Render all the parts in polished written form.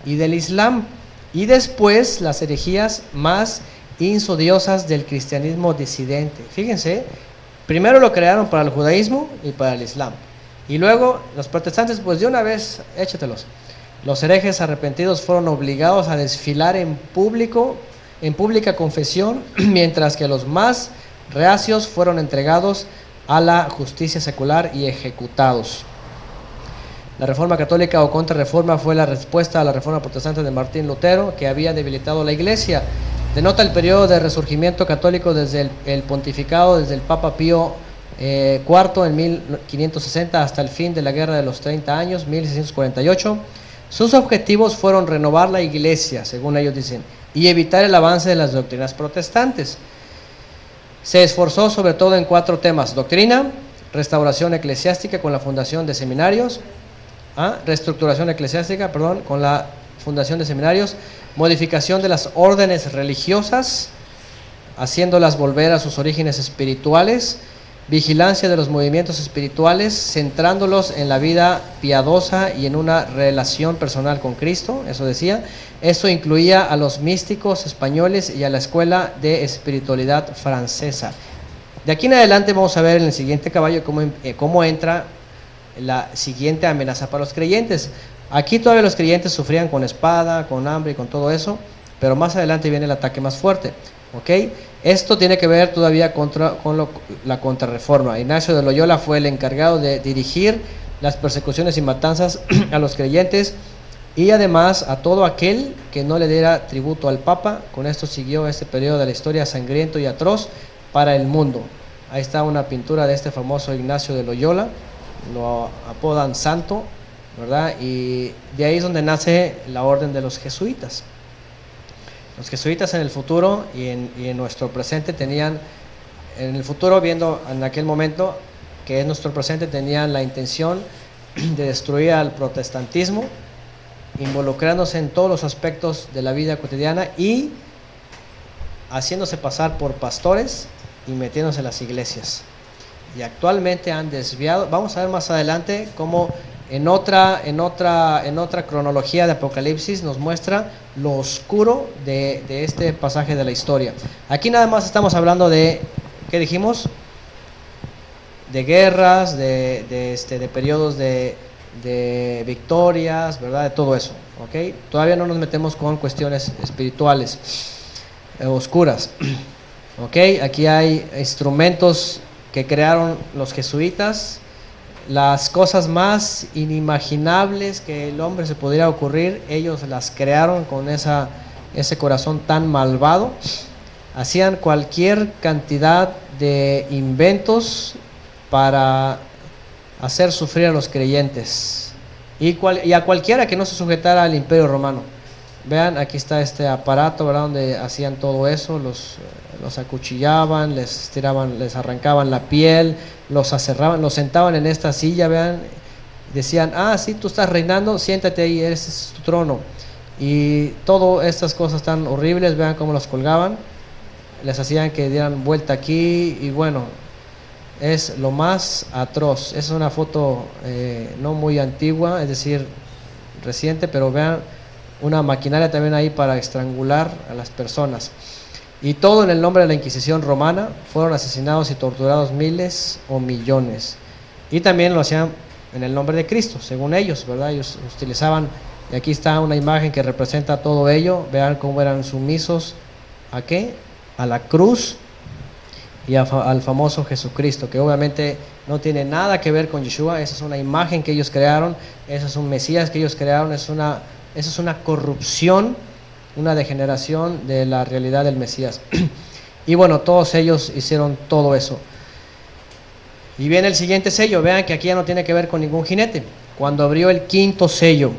y del Islam, y después las herejías más insodiosas del cristianismo disidente. Fíjense, primero lo crearon para el judaísmo y para el Islam, y luego los protestantes, pues de una vez, échatelos. Los herejes arrepentidos fueron obligados a desfilar en pública confesión, mientras que los más reacios fueron entregados a la justicia secular y ejecutados. La reforma católica o contrarreforma fue la respuesta a la reforma protestante de Martín Lutero, que había debilitado la Iglesia. Denota el periodo de resurgimiento católico desde el pontificado, desde el Papa Pío IV en 1560 hasta el fin de la Guerra de los 30 años, 1648. Sus objetivos fueron renovar la Iglesia, según ellos dicen, y evitar el avance de las doctrinas protestantes. Se esforzó sobre todo en 4 temas: doctrina, restauración eclesiástica con la fundación de seminarios, reestructuración eclesiástica, con la fundación de seminarios, modificación de las órdenes religiosas, haciéndolas volver a sus orígenes espirituales, vigilancia de los movimientos espirituales, centrándolos en la vida piadosa y en una relación personal con Cristo. Eso decía. Esto incluía a los místicos españoles y a la escuela de espiritualidad francesa. De aquí en adelante vamos a ver en el siguiente caballo cómo entra la siguiente amenaza para los creyentes. Aquí todavía los creyentes sufrían con espada, con hambre y con todo eso, pero más adelante viene el ataque más fuerte. ¿Ok? Esto tiene que ver todavía con la contrarreforma. Ignacio de Loyola fue el encargado de dirigir las persecuciones y matanzas a los creyentes y además a todo aquel que no le diera tributo al Papa. Con esto siguió este periodo de la historia sangriento y atroz para el mundo. Ahí está una pintura de este famoso Ignacio de Loyola, lo apodan santo, ¿verdad? Y de ahí es donde nace la orden de los jesuitas. Los jesuitas en el futuro y en nuestro presente tenían, en el futuro viendo en aquel momento que es nuestro presente, tenían la intención de destruir al protestantismo, involucrándose en todos los aspectos de la vida cotidiana y haciéndose pasar por pastores y metiéndose en las iglesias. Y actualmente han desviado. Vamos a ver más adelante cómo en otra cronología de Apocalipsis nos muestra lo oscuro de este pasaje de la historia. Aquí nada más estamos hablando de, ¿qué dijimos? De guerras, de periodos de victorias, ¿verdad? De todo eso, ¿ok? Todavía no nos metemos con cuestiones espirituales oscuras, ¿ok? Aquí hay instrumentos que crearon los jesuitas, las cosas más inimaginables que el hombre se pudiera ocurrir, ellos las crearon con ese corazón tan malvado. Hacían cualquier cantidad de inventos para hacer sufrir a los creyentes y a cualquiera que no se sujetara al Imperio Romano. Vean, aquí está este aparato, ¿verdad?, donde hacían todo eso, los acuchillaban, les tiraban, les arrancaban la piel, los aserraban, los sentaban en esta silla, vean, decían, sí, tú estás reinando, siéntate ahí, ese es tu trono. Y todas estas cosas tan horribles, vean cómo los colgaban, les hacían que dieran vuelta aquí, y bueno, es lo más atroz. Es una foto no muy antigua, es decir, reciente, pero vean, una maquinaria también ahí para estrangular a las personas. Y todo en el nombre de la Inquisición romana. Fueron asesinados y torturados miles o millones. Y también lo hacían en el nombre de Cristo, según ellos, ¿verdad? Ellos utilizaban, y aquí está una imagen que representa todo ello. Vean cómo eran sumisos ¿a qué? A la cruz y al famoso Jesucristo, que obviamente no tiene nada que ver con Yeshua. Esa es una imagen que ellos crearon, ese es un Mesías que ellos crearon, esa es una corrupción, una degeneración de la realidad del Mesías. Y bueno, todos ellos hicieron todo eso. Y viene el siguiente sello. Vean que aquí ya no tiene que ver con ningún jinete. Cuando abrió el quinto sello,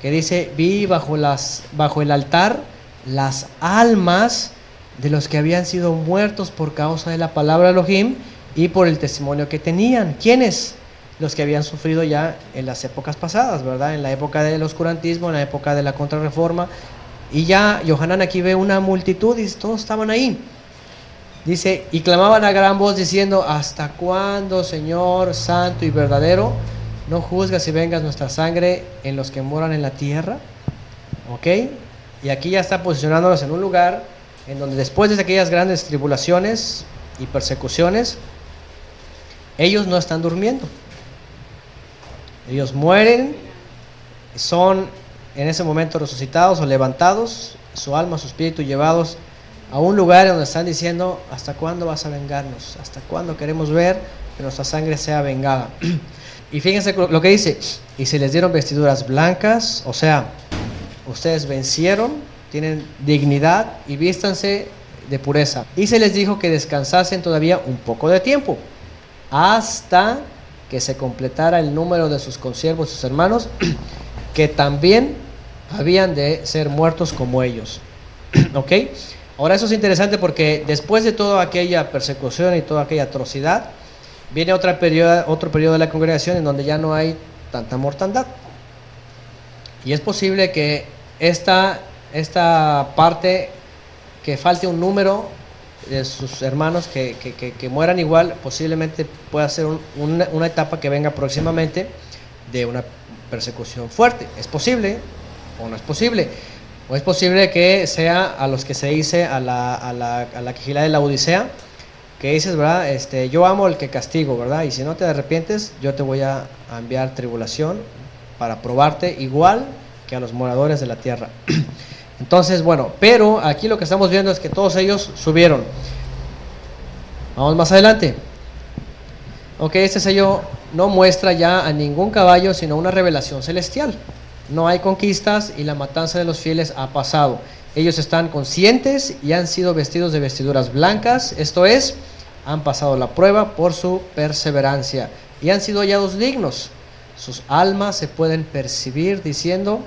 que dice, vi bajo el altar las almas de los que habían sido muertos por causa de la palabra Elohim y por el testimonio que tenían. ¿Quiénes? Los que habían sufrido ya en las épocas pasadas, ¿verdad? En la época del oscurantismo, en la época de la contrarreforma. Y ya Yohanan aquí ve una multitud y todos estaban ahí. Dice, y clamaban a gran voz diciendo, ¿hasta cuándo, Señor santo y verdadero, no juzgas y vengas nuestra sangre en los que moran en la tierra? ¿ok? Y aquí ya está posicionándonos en un lugar en donde después de aquellas grandes tribulaciones y persecuciones, ellos no están durmiendo. Ellos mueren, son en ese momento resucitados o levantados, su alma, su espíritu llevados a un lugar donde están diciendo: ¿hasta cuándo vas a vengarnos? ¿Hasta cuándo queremos ver que nuestra sangre sea vengada? Y fíjense lo que dice: y se les dieron vestiduras blancas, o sea, ustedes vencieron, tienen dignidad y vístanse de pureza. Y se les dijo que descansasen todavía un poco de tiempo, hasta que se completara el número de sus consiervos y sus hermanos, que también habían de ser muertos como ellos. ¿Ok? Ahora eso es interesante porque después de toda aquella persecución y toda aquella atrocidad, viene otro periodo de la congregación en donde ya no hay tanta mortandad. Y es posible que esta parte, que falte un número de sus hermanos que mueran igual, posiblemente pueda ser una etapa que venga próximamente de una persecución fuerte. ¿Es posible o no es posible? O es posible que sea a los que se dice a la quejilá de la Odisea, que dices, ¿verdad? Yo amo al que castigo, ¿verdad? Y si no te arrepientes, yo te voy a enviar tribulación para probarte, igual que a los moradores de la tierra. Entonces, bueno, pero aquí lo que estamos viendo es que todos ellos subieron. Vamos más adelante. Ok, este sello no muestra ya a ningún caballo, sino una revelación celestial. No hay conquistas y la matanza de los fieles ha pasado. Ellos están conscientes y han sido vestidos de vestiduras blancas, esto es, han pasado la prueba por su perseverancia y han sido hallados dignos. Sus almas se pueden percibir diciendo,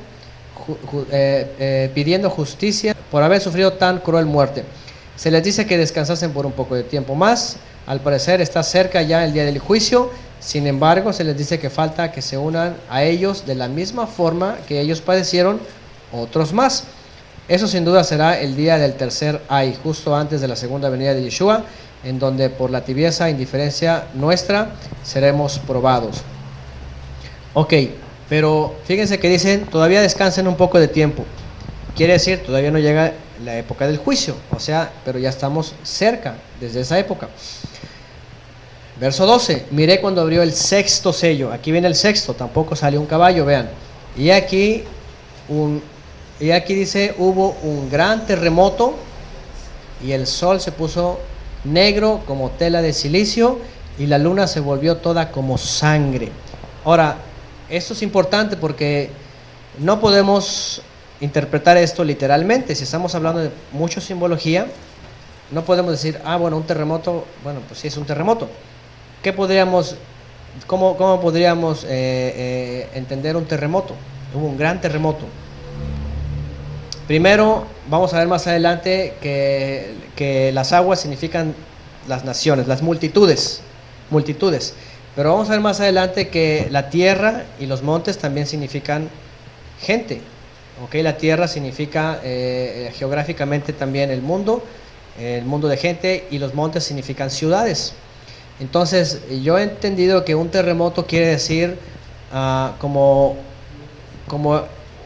pidiendo justicia por haber sufrido tan cruel muerte. Se les dice que descansasen por un poco de tiempo más. Al parecer está cerca ya el día del juicio. Sin embargo, se les dice que falta que se unan a ellos de la misma forma que ellos padecieron otros más. Eso sin duda será el día del tercer ay, justo antes de la segunda venida de Yeshua, en donde por la tibieza e indiferencia nuestra seremos probados. Ok, pero fíjense que dicen, todavía descansen un poco de tiempo. Quiere decir, todavía no llega la época del juicio, o sea, pero ya estamos cerca desde esa época. Verso 12, miré cuando abrió el sexto sello. Aquí viene el sexto, tampoco salió un caballo, vean. Y aquí dice, hubo un gran terremoto y el sol se puso negro como tela de silicio y la luna se volvió toda como sangre. Ahora, esto es importante porque no podemos interpretar esto literalmente. Si estamos hablando de mucha simbología, no podemos decir, bueno, un terremoto, bueno, pues sí es un terremoto. ¿Cómo podríamos entender un terremoto? Hubo un gran terremoto. Primero, vamos a ver más adelante que las aguas significan las naciones, las multitudes. Pero vamos a ver más adelante que la tierra y los montes también significan gente. Okay, la tierra significa geográficamente también el mundo de gente, y los montes significan ciudades. Entonces, yo he entendido que un terremoto quiere decir como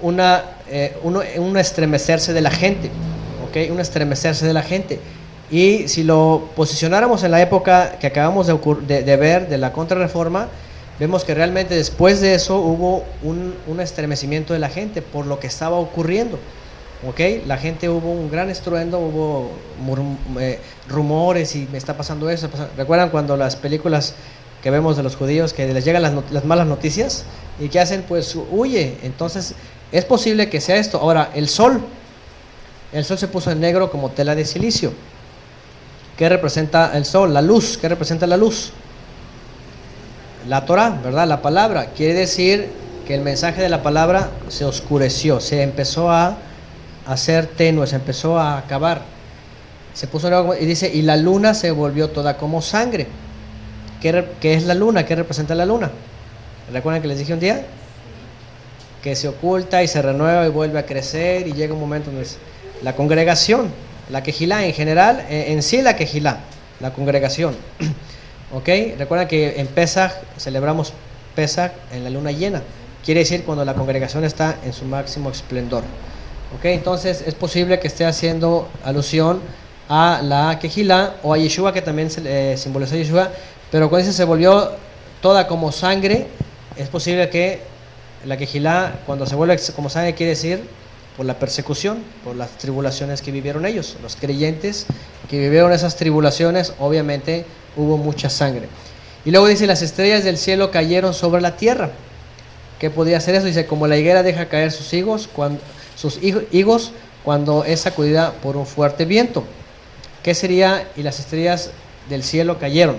un estremecerse de la gente, ¿okay? Un estremecerse de la gente. Y si lo posicionáramos en la época que acabamos de ver de la Contrarreforma, vemos que realmente después de eso hubo un estremecimiento de la gente por lo que estaba ocurriendo. ¿Okay? La gente, hubo un gran estruendo, hubo rumores y me está pasando eso. ¿Recuerdan cuando las películas que vemos de los judíos que les llegan las malas noticias y qué hacen? Pues huye. Entonces es posible que sea esto. Ahora, el sol se puso en negro como tela de silicio. ¿Qué representa el sol? La luz. ¿Qué representa la luz? La Torah, ¿verdad? La palabra. Quiere decir que el mensaje de la palabra se oscureció, se empezó a hacer tenue, se empezó a acabar. Se puso negro y dice, y la luna se volvió toda como sangre. ¿Qué es la luna? ¿Qué representa la luna? ¿Recuerdan que les dije un día? Que se oculta y se renueva y vuelve a crecer, y llega un momento donde la congregación, la quejilá en general, en sí la quejilá, la congregación. ¿Ok? Recuerdan que en Pesaj celebramos Pesaj en la luna llena. Quiere decir cuando la congregación está en su máximo esplendor. ¿Ok? Entonces es posible que esté haciendo alusión a la Kejilá o a Yeshua, que también simbolizó a Yeshua, pero cuando dice se volvió toda como sangre, es posible que la Kejilá, cuando se vuelve como sangre, quiere decir por la persecución, por las tribulaciones que vivieron ellos. Los creyentes que vivieron esas tribulaciones, obviamente hubo mucha sangre. Y luego dice, las estrellas del cielo cayeron sobre la tierra. ¿Qué podría ser eso? Dice, como la higuera deja caer sus higos cuando es sacudida por un fuerte viento. ¿Qué sería? Y las estrellas del cielo cayeron.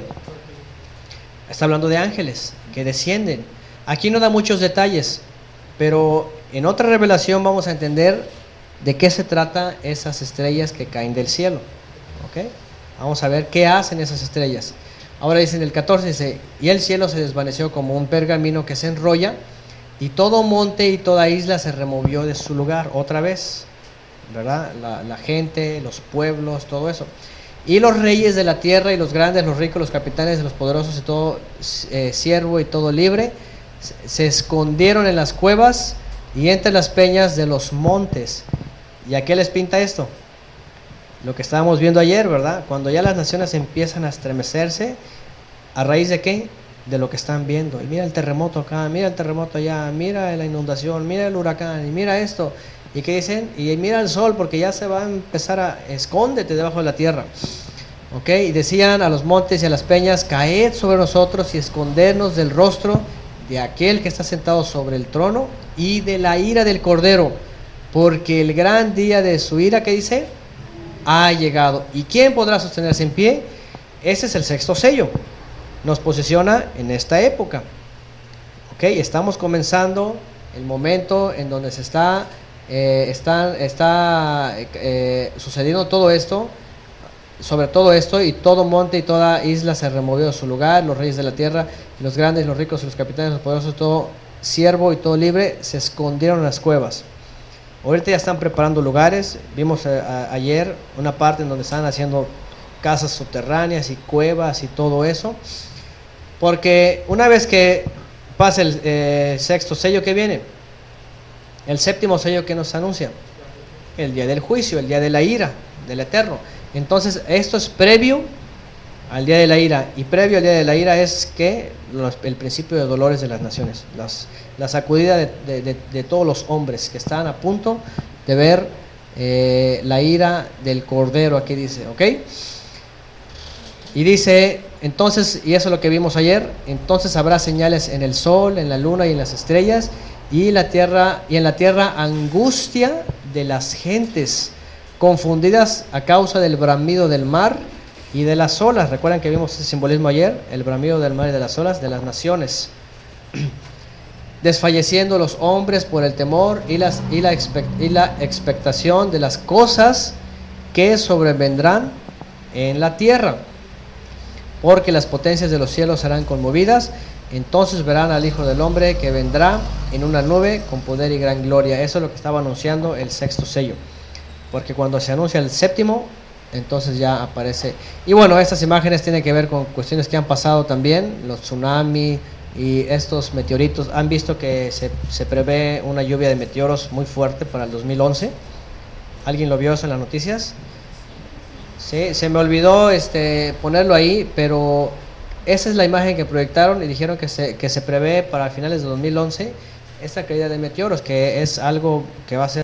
Está hablando de ángeles que descienden. Aquí no da muchos detalles, pero en otra revelación vamos a entender de qué se trata esas estrellas que caen del cielo. ¿Ok? Vamos a ver qué hacen esas estrellas. Ahora dice en el 14, dice, y el cielo se desvaneció como un pergamino que se enrolla, y todo monte y toda isla se removió de su lugar. Otra vez, ¿verdad? La gente, los pueblos, todo eso. Y los reyes de la tierra y los grandes, los ricos, los capitanes, los poderosos y todo siervo y todo libre, se escondieron en las cuevas y entre las peñas de los montes. ¿Y a qué les pinta esto? Lo que estábamos viendo ayer, ¿verdad? Cuando ya las naciones empiezan a estremecerse, ¿a raíz de qué? De lo que están viendo. Y mira el terremoto acá, mira el terremoto allá, mira la inundación, mira el huracán, y mira esto. ¿Y qué dicen? Y mira el sol, porque ya se va a empezar a... Escóndete debajo de la tierra. ¿Ok? Y decían a los montes y a las peñas, caed sobre nosotros y escondernos del rostro de aquel que está sentado sobre el trono y de la ira del Cordero, porque el gran día de su ira, ¿qué dice? Ha llegado. ¿Y quién podrá sostenerse en pie? Ese es el sexto sello. Nos posiciona en esta época. ¿Ok? Estamos comenzando el momento en donde se está sucediendo todo esto, sobre todo esto, y todo monte y toda isla se removió de su lugar, los reyes de la tierra, los grandes, los ricos, los capitanes, los poderosos, todo siervo y todo libre, se escondieron en las cuevas. Ahorita ya están preparando lugares. Vimos ayer una parte en donde están haciendo casas subterráneas y cuevas y todo eso, porque una vez que pase el sexto sello, que viene el séptimo sello, que nos anuncia el día del juicio, el día de la ira del Eterno. Entonces esto es previo al día de la ira, y previo al día de la ira es que el principio de dolores de las naciones, la sacudida de todos los hombres que están a punto de ver la ira del Cordero. Aquí dice, ¿ok? Y dice, entonces, y eso es lo que vimos ayer, entonces habrá señales en el sol, en la luna y en las estrellas, y en la tierra angustia de las gentes, confundidas a causa del bramido del mar y de las olas. Recuerdan que vimos ese simbolismo ayer, el bramido del mar y de las olas de las naciones. Desfalleciendo los hombres por el temor y la expectación de las cosas que sobrevendrán en la tierra, porque las potencias de los cielos serán conmovidas. Entonces verán al Hijo del Hombre que vendrá en una nube con poder y gran gloria. Eso es lo que estaba anunciando el sexto sello, porque cuando se anuncia el séptimo, entonces ya aparece. Y bueno, estas imágenes tienen que ver con cuestiones que han pasado también, los tsunamis y estos meteoritos. Han visto que se prevé una lluvia de meteoros muy fuerte para el 2011. ¿Alguien lo vio eso en las noticias? Sí, se me olvidó ponerlo ahí, pero esa es la imagen que proyectaron y dijeron que se prevé para finales de 2011 esta caída de meteoros, que es algo que va a ser